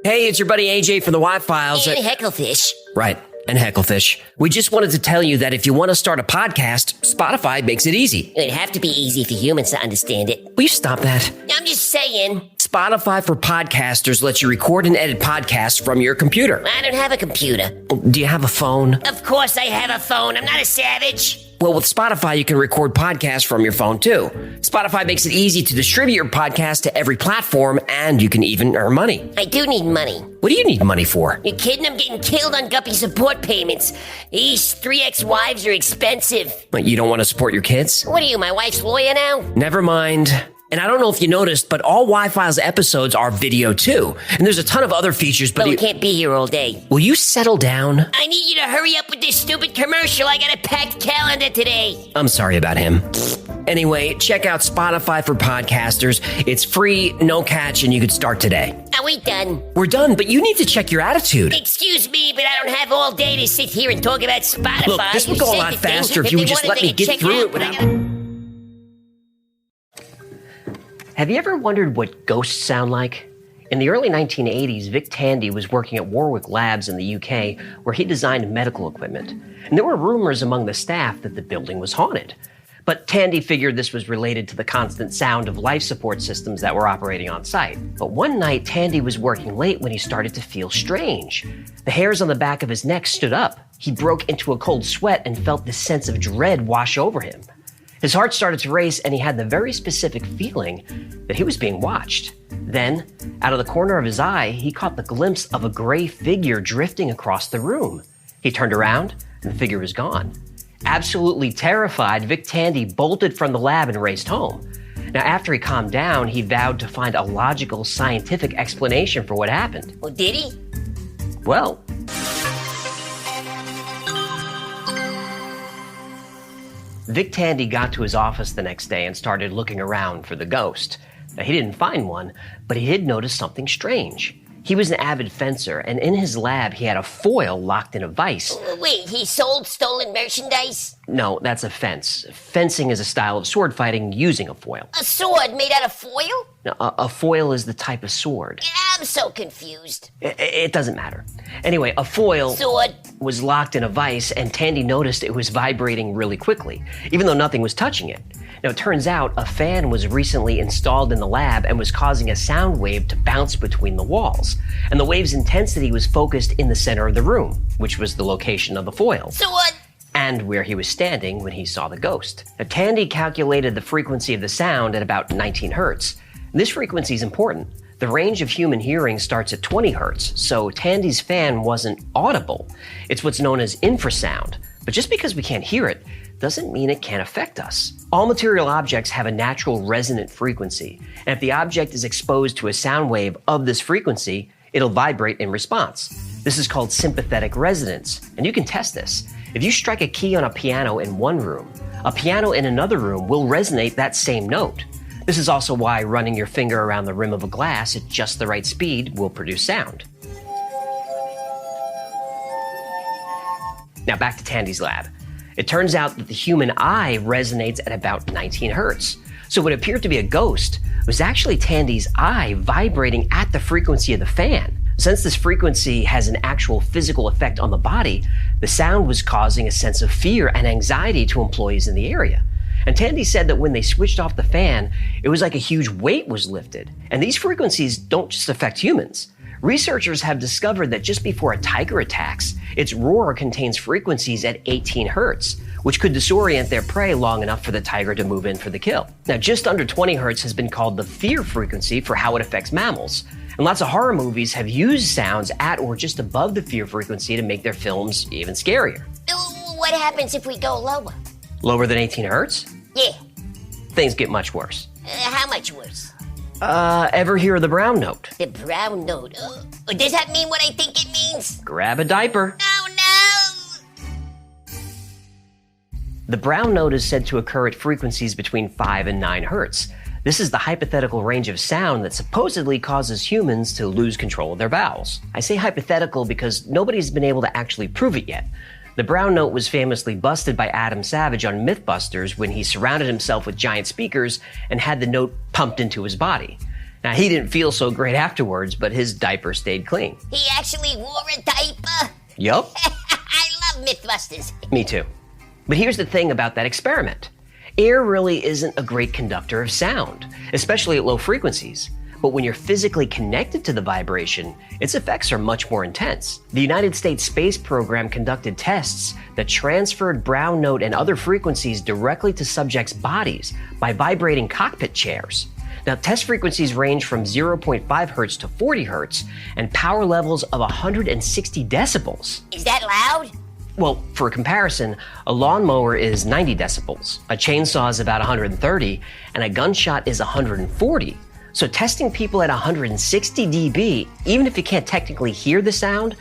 Hey, it's your buddy AJ from the Y-Files. And Hecklefish. Right, and Hecklefish. We just wanted to tell you that if you want to start a podcast, Spotify makes it easy. It'd have to be easy for humans to understand it. Will you stop that? I'm just saying. Spotify for podcasters lets you record and edit podcasts from your computer. I don't have a computer. Do you have a phone? Of course I have a phone. I'm not a savage. Well, with Spotify, you can record podcasts from your phone, too. Spotify makes it easy to distribute your podcast to every platform, and you can even earn money. I do need money. What do you need money for? You kidding? I'm getting killed on Guppy support payments. These 3 ex-wives are expensive. What, you don't want to support your kids? What are you, my wife's lawyer now? Never mind. And I don't know if you noticed, but all Y-Files episodes are video, too. And there's a ton of other features, but we can't be here all day. Will you settle down? I need you to hurry up with this stupid commercial. I got a packed calendar today. I'm sorry about him. Anyway, check out Spotify for podcasters. It's free, no catch, and you could start today. Are we done? We're done, but you need to check your attitude. Excuse me, but I don't have all day to sit here and talk about Spotify. Look, this would go a lot faster if you would just let me get through it without... Have you ever wondered what ghosts sound like? In the early 1980s, Vic Tandy was working at Warwick Labs in the UK, where he designed medical equipment. And there were rumors among the staff that the building was haunted. But Tandy figured this was related to the constant sound of life support systems that were operating on site. But one night, Tandy was working late when he started to feel strange. The hairs on the back of his neck stood up. He broke into a cold sweat and felt this sense of dread wash over him. His heart started to race, and he had the very specific feeling that he was being watched. Then, out of the corner of his eye, he caught the glimpse of a gray figure drifting across the room. He turned around, and the figure was gone. Absolutely terrified, Vic Tandy bolted from the lab and raced home. Now, after he calmed down, he vowed to find a logical, scientific explanation for what happened. Well, did he? Well... Vic Tandy got to his office the next day and started looking around for the ghost. Now, he didn't find one, but he did notice something strange. He was an avid fencer, and in his lab, he had a foil locked in a vise. Wait, he sold stolen merchandise? No, that's a fence. Fencing is a style of sword fighting using a foil. A sword made out of foil? No, a foil is the type of sword. I'm so confused. It doesn't matter. Anyway, a foil sword was locked in a vise, and Tandy noticed it was vibrating really quickly, even though nothing was touching it. Now, it turns out a fan was recently installed in the lab and was causing a sound wave to bounce between the walls. And the wave's intensity was focused in the center of the room, which was the location of the foil. So what? And where he was standing when he saw the ghost. Now, Tandy calculated the frequency of the sound at about 19 hertz. This frequency is important. The range of human hearing starts at 20 hertz, so Tandy's fan wasn't audible. It's what's known as infrasound. But just because we can't hear it, doesn't mean it can't affect us. All material objects have a natural resonant frequency, and if the object is exposed to a sound wave of this frequency, it'll vibrate in response. This is called sympathetic resonance, and you can test this. If you strike a key on a piano in one room, a piano in another room will resonate that same note. This is also why running your finger around the rim of a glass at just the right speed will produce sound. Now back to Tandy's lab. It turns out that the human eye resonates at about 19 hertz. So what appeared to be a ghost was actually Tandy's eye vibrating at the frequency of the fan. Since this frequency has an actual physical effect on the body, the sound was causing a sense of fear and anxiety to employees in the area. And Tandy said that when they switched off the fan, it was like a huge weight was lifted. And these frequencies don't just affect humans. Researchers have discovered that just before a tiger attacks, its roar contains frequencies at 18 hertz, which could disorient their prey long enough for the tiger to move in for the kill. Now, just under 20 hertz has been called the fear frequency for how it affects mammals. And lots of horror movies have used sounds at or just above the fear frequency to make their films even scarier. What happens if we go lower? Lower than 18 hertz? Yeah. Things get much worse. How much worse? Ever hear of the brown note? The brown note? Does that mean what I think it means? Grab a diaper. Oh, no! The brown note is said to occur at frequencies between 5 and 9 hertz. This is the hypothetical range of sound that supposedly causes humans to lose control of their bowels. I say hypothetical because nobody's been able to actually prove it yet. The brown note was famously busted by Adam Savage on Mythbusters when he surrounded himself with giant speakers and had the note pumped into his body. Now, he didn't feel so great afterwards, but his diaper stayed clean. He actually wore a diaper? Yup. I love Mythbusters. Me too. But here's the thing about that experiment. Air really isn't a great conductor of sound, especially at low frequencies. But when you're physically connected to the vibration, its effects are much more intense. The United States Space Program conducted tests that transferred brown note and other frequencies directly to subjects' bodies by vibrating cockpit chairs. Now, test frequencies range from 0.5 hertz to 40 hertz and power levels of 160 decibels. Is that loud? Well, for comparison, a lawnmower is 90 decibels, a chainsaw is about 130, and a gunshot is 140. So testing people at 160 dB, even if you can't technically hear the sound,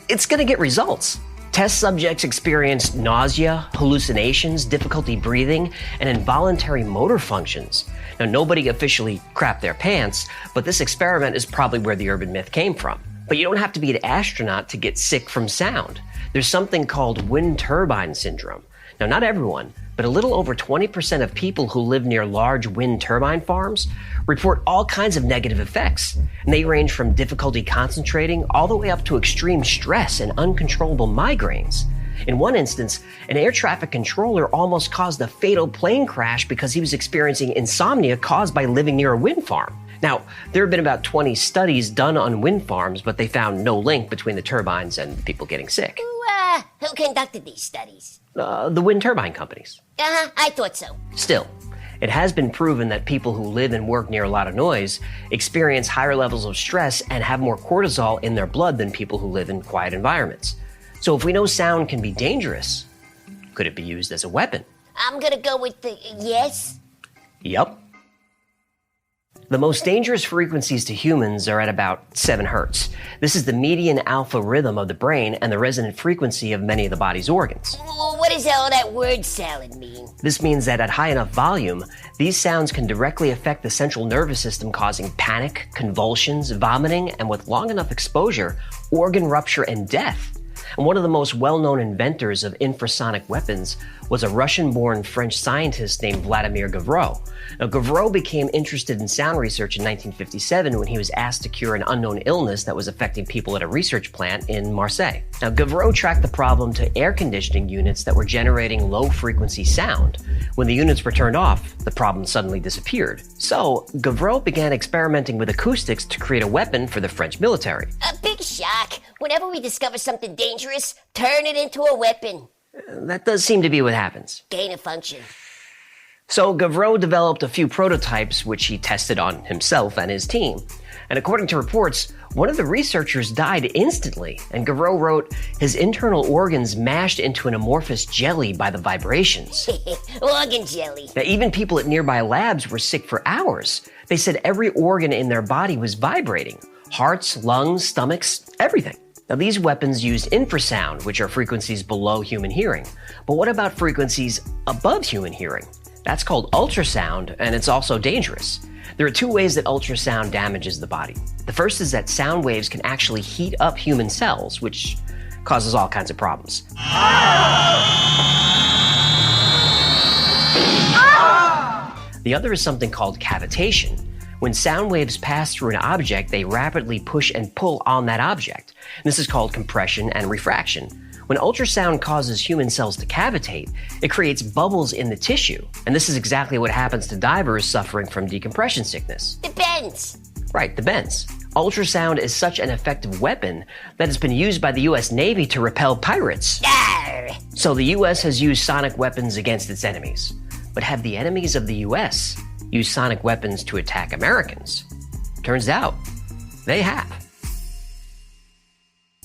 it's going to get results. Test subjects experienced nausea, hallucinations, difficulty breathing, and involuntary motor functions. Now, nobody officially crapped their pants, but this experiment is probably where the urban myth came from. But you don't have to be an astronaut to get sick from sound. There's something called wind turbine syndrome. Now, not everyone, but a little over 20% of people who live near large wind turbine farms report all kinds of negative effects. And they range from difficulty concentrating all the way up to extreme stress and uncontrollable migraines. In one instance, an air traffic controller almost caused a fatal plane crash because he was experiencing insomnia caused by living near a wind farm. Now, there have been about 20 studies done on wind farms, but they found no link between the turbines and people getting sick. Who conducted these studies? The wind turbine companies. I thought so. Still, it has been proven that people who live and work near a lot of noise experience higher levels of stress and have more cortisol in their blood than people who live in quiet environments. So if we know sound can be dangerous, could it be used as a weapon? I'm gonna go with the yes. Yup. The most dangerous frequencies to humans are at about 7 hertz. This is the median alpha rhythm of the brain and the resonant frequency of many of the body's organs. What does all that word salad mean? This means that at high enough volume, these sounds can directly affect the central nervous system, causing panic, convulsions, vomiting, and with long enough exposure, organ rupture and death. And one of the most well-known inventors of infrasonic weapons was a Russian-born French scientist named Vladimir Gavreau. Now, Gavreau became interested in sound research in 1957 when he was asked to cure an unknown illness that was affecting people at a research plant in Marseille. Now, Gavreau tracked the problem to air conditioning units that were generating low-frequency sound. When the units were turned off, the problem suddenly disappeared. So, Gavreau began experimenting with acoustics to create a weapon for the French military. A big shock. Whenever we discover something dangerous, turn it into a weapon. That does seem to be what happens. Gain of function. So Gavreau developed a few prototypes which he tested on himself and his team. And according to reports, one of the researchers died instantly, and Gavreau wrote his internal organs mashed into an amorphous jelly by the vibrations. Organ jelly. Now, even people at nearby labs were sick for hours. They said every organ in their body was vibrating. Hearts, lungs, stomachs, everything. Now, these weapons use infrasound, which are frequencies below human hearing. But what about frequencies above human hearing? That's called ultrasound, and it's also dangerous. There are 2 ways that ultrasound damages the body. The first is that sound waves can actually heat up human cells, which causes all kinds of problems. The other is something called cavitation. When sound waves pass through an object, they rapidly push and pull on that object. This is called compression and refraction. When ultrasound causes human cells to cavitate, it creates bubbles in the tissue. And this is exactly what happens to divers suffering from decompression sickness. The bends. Right, the bends. Ultrasound is such an effective weapon that it's been used by the US Navy to repel pirates. Arr. So the US has used sonic weapons against its enemies. But have the enemies of the US used sonic weapons to attack Americans? Turns out, they have.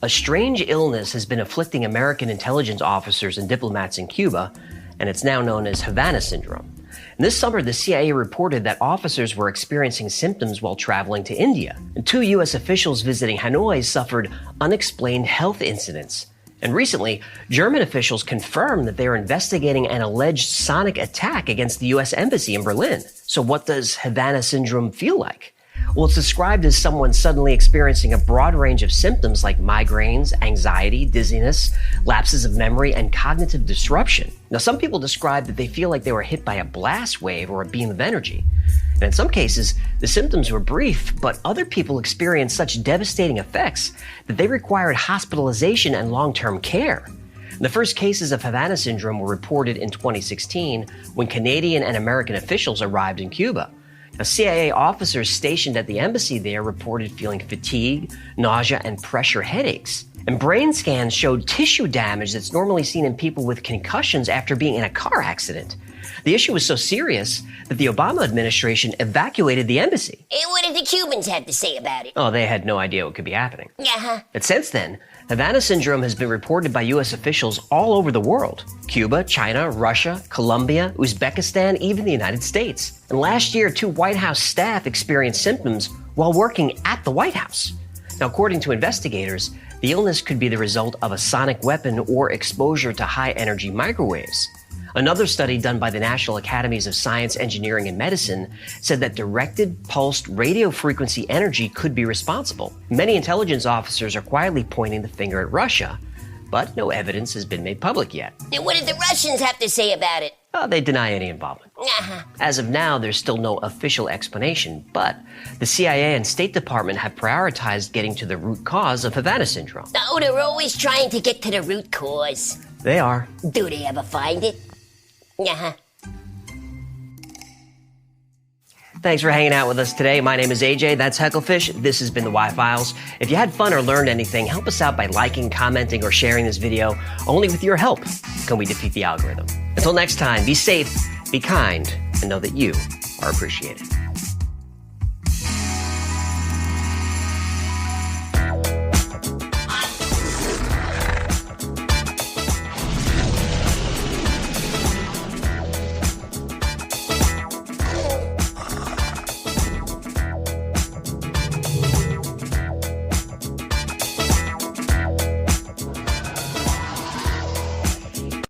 A strange illness has been afflicting American intelligence officers and diplomats in Cuba, and it's now known as Havana syndrome. And this summer, the CIA reported that officers were experiencing symptoms while traveling to India. And 2 US officials visiting Hanoi suffered unexplained health incidents. And recently, German officials confirmed that they are investigating an alleged sonic attack against the US Embassy in Berlin. So what does Havana syndrome feel like? Well, it's described as someone suddenly experiencing a broad range of symptoms like migraines, anxiety, dizziness, lapses of memory, and cognitive disruption. Now, some people describe that they feel like they were hit by a blast wave or a beam of energy. And in some cases, the symptoms were brief, but other people experienced such devastating effects that they required hospitalization and long-term care. The first cases of Havana syndrome were reported in 2016 when Canadian and American officials arrived in Cuba. Now, CIA officers stationed at the embassy there reported feeling fatigue, nausea, and pressure headaches. And brain scans showed tissue damage that's normally seen in people with concussions after being in a car accident. The issue was so serious that the Obama administration evacuated the embassy. And what did the Cubans have to say about it? Oh, they had no idea what could be happening. Uh-huh. But since then, Havana syndrome has been reported by U.S. officials all over the world. Cuba, China, Russia, Colombia, Uzbekistan, even the United States. And last year, 2 White House staff experienced symptoms while working at the White House. Now, according to investigators, the illness could be the result of a sonic weapon or exposure to high-energy microwaves. Another study done by the National Academies of Science, Engineering, and Medicine said that directed pulsed radio frequency energy could be responsible. Many intelligence officers are quietly pointing the finger at Russia, but no evidence has been made public yet. And what did the Russians have to say about it? They deny any involvement. Uh-huh. As of now, there's still no official explanation, but the CIA and State Department have prioritized getting to the root cause of Havana syndrome. Oh, they're always trying to get to the root cause. They are. Do they ever find it? Uh-huh. Thanks for hanging out with us today. My name is AJ. That's Hecklefish. This has been the Y-Files. If you had fun or learned anything, help us out by liking, commenting, or sharing this video. Only with your help can we defeat the algorithm. Until next time, be safe, be kind, and know that you are appreciated.